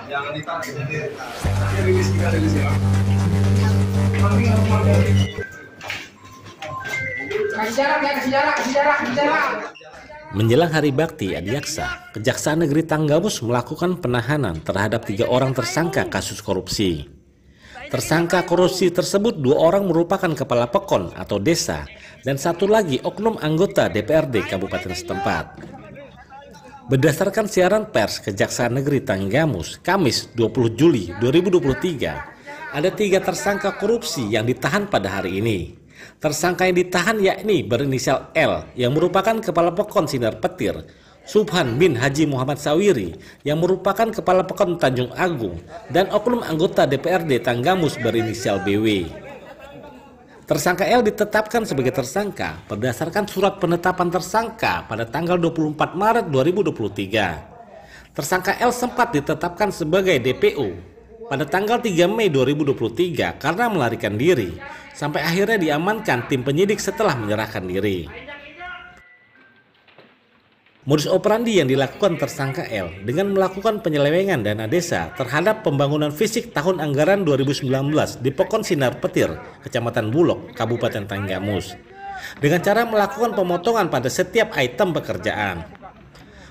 Jangan ditarik. Rilis kita rilis ya. Kasih jarak. Menjelang Hari Bakti Adiaksa, Kejaksaan Negeri Tanggamus melakukan penahanan terhadap 3 orang tersangka kasus korupsi. Tersangka korupsi tersebut 2 orang merupakan kepala pekon atau desa dan 1 lagi oknum anggota DPRD Kabupaten setempat. Berdasarkan siaran pers Kejaksaan Negeri Tanggamus, Kamis 20 Juli 2023, ada 3 tersangka korupsi yang ditahan pada hari ini. Tersangka yang ditahan yakni berinisial L yang merupakan Kepala Pekon Sinar Petir, Subhan bin Haji Muhammad Sawiri yang merupakan Kepala Pekon Tanjung Agung, dan oknum anggota DPRD Tanggamus berinisial BW. Tersangka L ditetapkan sebagai tersangka berdasarkan surat penetapan tersangka pada tanggal 24 Maret 2023. Tersangka L sempat ditetapkan sebagai DPO pada tanggal 3 Mei 2023 karena melarikan diri, sampai akhirnya diamankan tim penyidik setelah menyerahkan diri. Modus operandi yang dilakukan tersangka L dengan melakukan penyelewengan dana desa terhadap pembangunan fisik tahun anggaran 2019 di Pekon Sinar Petir, Kecamatan Bulog, Kabupaten Tanggamus, dengan cara melakukan pemotongan pada setiap item pekerjaan.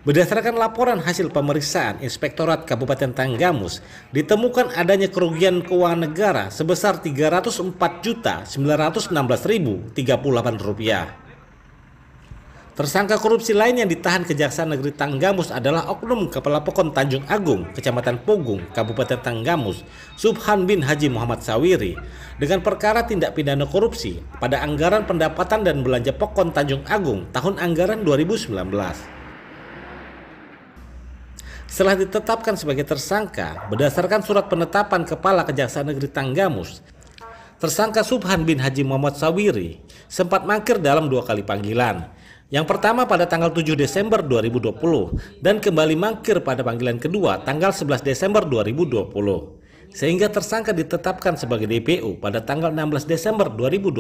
Berdasarkan laporan hasil pemeriksaan Inspektorat Kabupaten Tanggamus, ditemukan adanya kerugian keuangan negara sebesar Rp304.916.038. Tersangka korupsi lain yang ditahan Kejaksaan Negeri Tanggamus adalah oknum Kepala Pekon Tanjung Agung, Kecamatan Pogung, Kabupaten Tanggamus, Subhan bin Haji Muhammad Sawiri, dengan perkara tindak pidana korupsi pada anggaran pendapatan dan belanja Pekon Tanjung Agung tahun anggaran 2019. Setelah ditetapkan sebagai tersangka berdasarkan surat penetapan Kepala Kejaksaan Negeri Tanggamus, tersangka Subhan bin Haji Muhammad Sawiri sempat mangkir dalam 2 kali panggilan. Yang pertama pada tanggal 7 Desember 2020 dan kembali mangkir pada panggilan kedua tanggal 11 Desember 2020. Sehingga tersangka ditetapkan sebagai DPO pada tanggal 16 Desember 2020.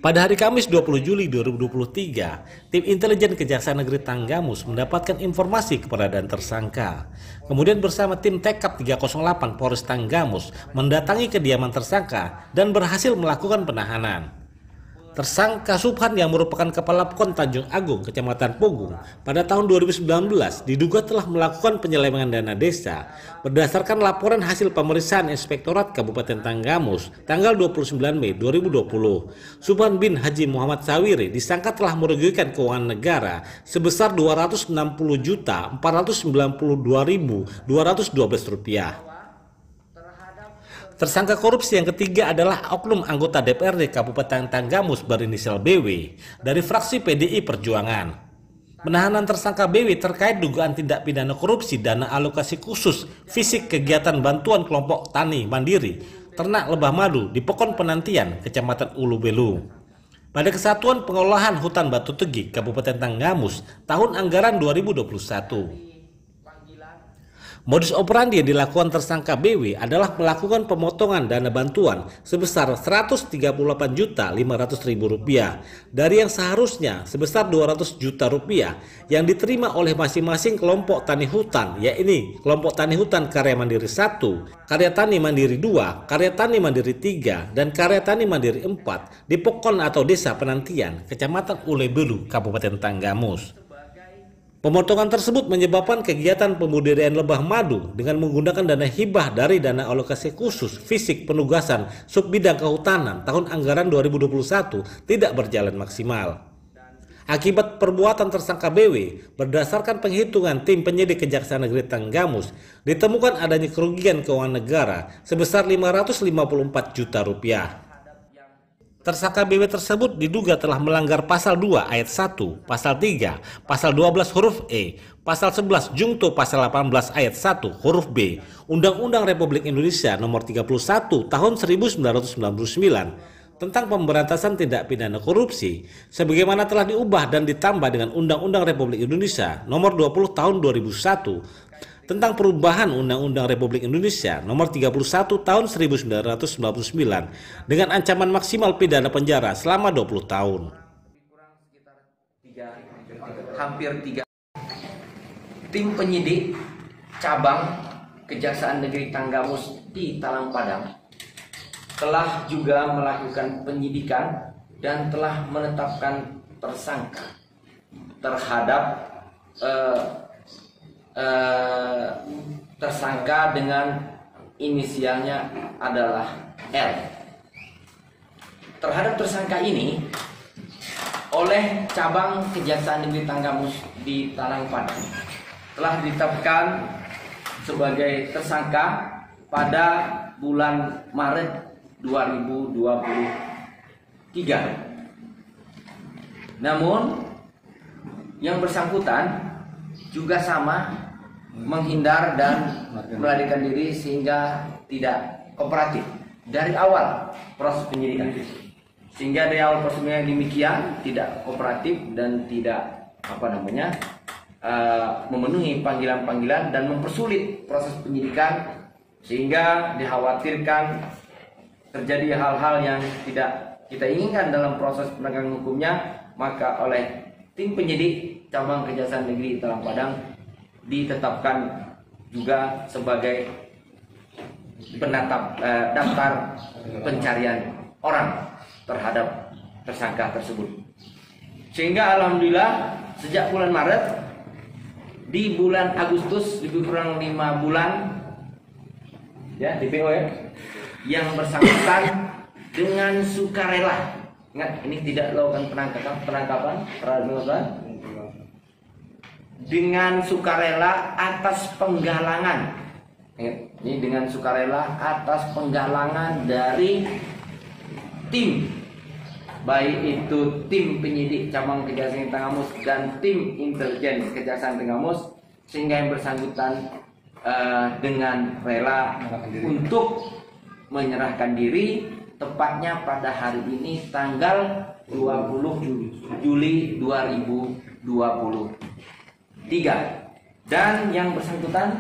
Pada hari Kamis 20 Juli 2023, tim intelijen Kejaksaan Negeri Tanggamus mendapatkan informasi keberadaan tersangka. Kemudian bersama tim Tekap 308 Polres Tanggamus mendatangi kediaman tersangka dan berhasil melakukan penahanan. Tersangka Subhan yang merupakan Kepala Pekon Tanjung Agung, Kecamatan Pogung, pada tahun 2019 diduga telah melakukan penyelewengan dana desa berdasarkan laporan hasil pemeriksaan Inspektorat Kabupaten Tanggamus tanggal 29 Mei 2020. Subhan bin Haji Muhammad Sawiri disangka telah merugikan keuangan negara sebesar Rp260.492.212. Tersangka korupsi yang ketiga adalah oknum anggota DPRD Kabupaten Tanggamus berinisial BW dari fraksi PDI Perjuangan. Penahanan tersangka BW terkait dugaan tindak pidana korupsi dana alokasi khusus fisik kegiatan bantuan kelompok tani mandiri ternak lebah madu di Pekon Penantian, Kecamatan Ulu Belu, pada Kesatuan Pengolahan Hutan Batu Tegi, Kabupaten Tanggamus, tahun anggaran 2021. Modus operandi yang dilakukan tersangka BW adalah melakukan pemotongan dana bantuan sebesar Rp134.500.000 dari yang seharusnya sebesar Rp200 juta yang diterima oleh masing-masing kelompok tani hutan, yakni kelompok tani hutan Karya Mandiri 1, Karya Tani Mandiri 2, Karya Tani Mandiri 3, dan Karya Tani Mandiri 4 di Pekon atau Desa Penantian, Kecamatan Ulu Belu, Kabupaten Tanggamus. Pemotongan tersebut menyebabkan kegiatan pembudidayaan lebah madu dengan menggunakan dana hibah dari dana alokasi khusus fisik penugasan subbidang kehutanan tahun anggaran 2021 tidak berjalan maksimal. Akibat perbuatan tersangka BW, berdasarkan penghitungan tim penyidik Kejaksaan Negeri Tanggamus, ditemukan adanya kerugian keuangan negara sebesar Rp554 juta. Tersangka BW tersebut diduga telah melanggar Pasal 2 Ayat 1, Pasal 3, Pasal 12 huruf E, Pasal 11 Jungto Pasal 18 Ayat 1 huruf B, Undang-Undang Republik Indonesia Nomor 31 Tahun 1999 tentang pemberantasan tindak pidana korupsi, sebagaimana telah diubah dan ditambah dengan Undang-Undang Republik Indonesia Nomor 20 Tahun 2001 tentang perubahan Undang-Undang Republik Indonesia Nomor 31 Tahun 1999 dengan ancaman maksimal pidana penjara selama 20 tahun. Hampir 3 tim penyidik cabang Kejaksaan Negeri Tanggamus di Talang Padang telah juga melakukan penyidikan dan telah menetapkan tersangka terhadap tersangka dengan inisialnya adalah L. Terhadap tersangka ini oleh cabang Kejaksaan Negeri Tanggamus di Talang Padang telah ditetapkan sebagai tersangka pada bulan Maret 2023. Namun yang bersangkutan juga sama menghindar dan melarikan diri sehingga tidak kooperatif dari awal proses penyidikan. Sehingga dari awal proses penyidikan demikian tidak kooperatif dan tidak memenuhi panggilan-panggilan dan mempersulit proses penyidikan, sehingga dikhawatirkan terjadi hal-hal yang tidak kita inginkan dalam proses penegakan hukumnya. Maka oleh tim penyidik cabang Kejaksaan Negeri Talang Padang ditetapkan juga sebagai penetap daftar pencarian orang terhadap tersangka tersebut. Sehingga alhamdulillah sejak bulan Maret, di bulan Agustus lebih kurang 5 bulan ya DPO ya, yang bersangkutan dengan sukarela, ingat ini tidak melakukan penangkapan dengan sukarela atas penggalangan. Ingat, ini dengan sukarela atas penggalangan dari tim, baik itu tim penyidik cabang Kejaksaan Tanggamus dan tim intelijen Kejaksaan Tanggamus, sehingga yang bersangkutan dengan rela untuk menyerahkan diri, tepatnya pada hari ini tanggal 20 Juli 2023. Dan yang bersangkutan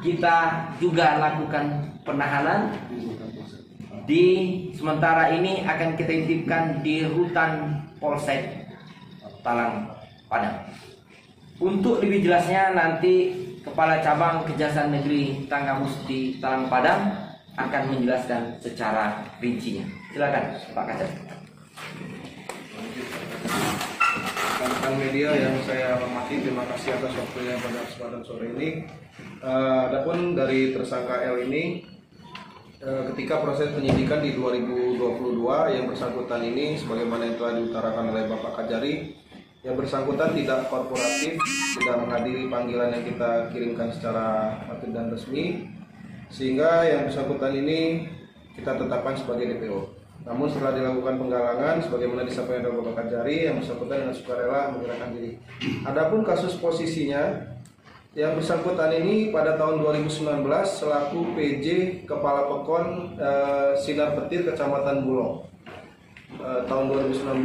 kita juga lakukan penahanan. Sementara ini akan kita titipkan di rutan Polsek Talang Padang. Untuk lebih jelasnya nanti Kepala Cabang Kejaksaan Negeri Tanggamus di Talang Padang akan menjelaskan secara rincinya. Silakan Pak Kacat. Rekan media yang saya hormati, terima kasih atas waktunya pada kesempatan sore ini. Adapun dari tersangka L ini, ketika proses penyidikan di 2022, yang bersangkutan ini sebagaimana yang telah diutarakan oleh Bapak Kajari, yang bersangkutan tidak korporatif, tidak menghadiri panggilan yang kita kirimkan secara aktif dan resmi, sehingga yang bersangkutan ini kita tetapkan sebagai DPO. Namun setelah dilakukan penggalangan, sebagaimana disampaikan oleh Bapak Kajari, yang bersangkutan dengan sukarela menyerahkan diri. Adapun kasus posisinya, yang bersangkutan ini pada tahun 2019 selaku PJ Kepala Pekon Sinar Petir Kecamatan Bulog. Tahun 2019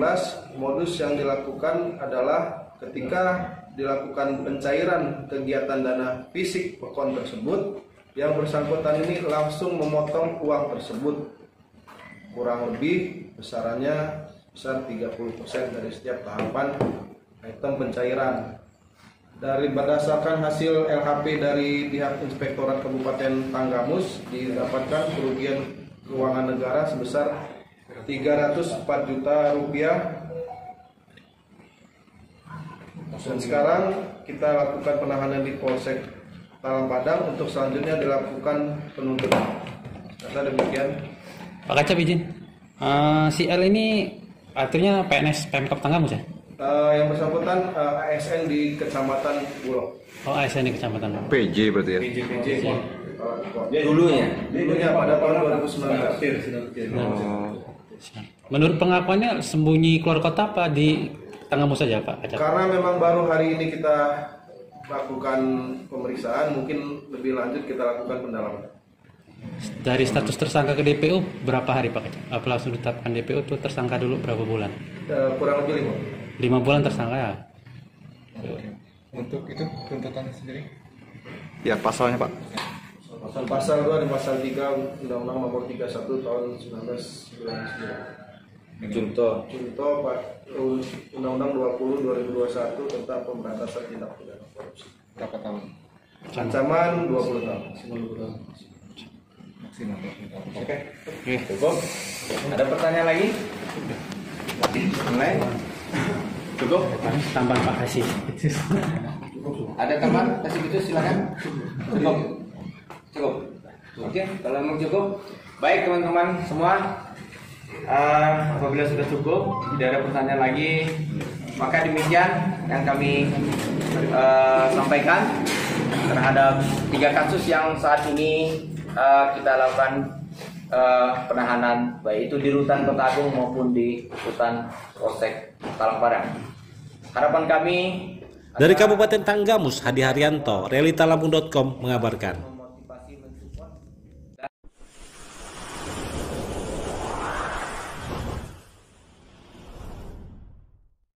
modus yang dilakukan adalah ketika dilakukan pencairan kegiatan dana fisik Pekon tersebut, yang bersangkutan ini langsung memotong uang tersebut, kurang lebih besarannya besar 30% dari setiap tahapan item pencairan. Dari berdasarkan hasil LHP dari pihak Inspektorat Kabupaten Tanggamus, didapatkan kerugian keuangan negara sebesar 304 juta rupiah. Dan sekarang kita lakukan penahanan di Polsek Talang Padang untuk selanjutnya dilakukan penuntutan. Kata demikian. Pak Kacap izin, si L ini artinya PNS Pemkab Tanggamus ya? Yang bersangkutan ASN di Kecamatan Bulog. Oh, ASN di Kecamatan. PJ berarti ya? PJ. Dulunya pada tahun 2019. Menurut pengakuannya sembunyi keluar kota apa di Tanggamus saja Pak Kacap? Karena memang baru hari ini kita lakukan pemeriksaan, mungkin lebih lanjut kita lakukan pendalaman. Dari status tersangka ke DPO berapa hari Pak Kacap? Apa langsung ditetapkan DPO itu tersangka dulu berapa bulan? Kurang lebih 5 bulan tersangka ya? Untuk itu tuntutannya sendiri? Ya pasalnya Pak. Pasal 2 dan pasal 3 Undang-Undang Nomor 31 tahun 1999. Contoh Pak, Undang-Undang 20 2021 tentang pemberantasan tindak pidana korupsi. Berapa tahun? Ancaman 20 tahun. Oke. Cukup. Ada pertanyaan lagi? Mulai. Cukup. Tambah Pak Kasih. Ada teman kasih gitu silakan. Cukup. Cukup. Oke, kalau memang cukup. Baik teman-teman semua. Apabila sudah cukup, tidak ada pertanyaan lagi, maka demikian yang kami sampaikan terhadap 3 kasus yang saat ini kita lakukan penahanan, baik itu di Rutan Kota Agung maupun di Rutan Polsek Palangkaraya. Harapan kami Dari Kabupaten Tanggamus, Hadi Haryanto, realitalampung.com mengabarkan.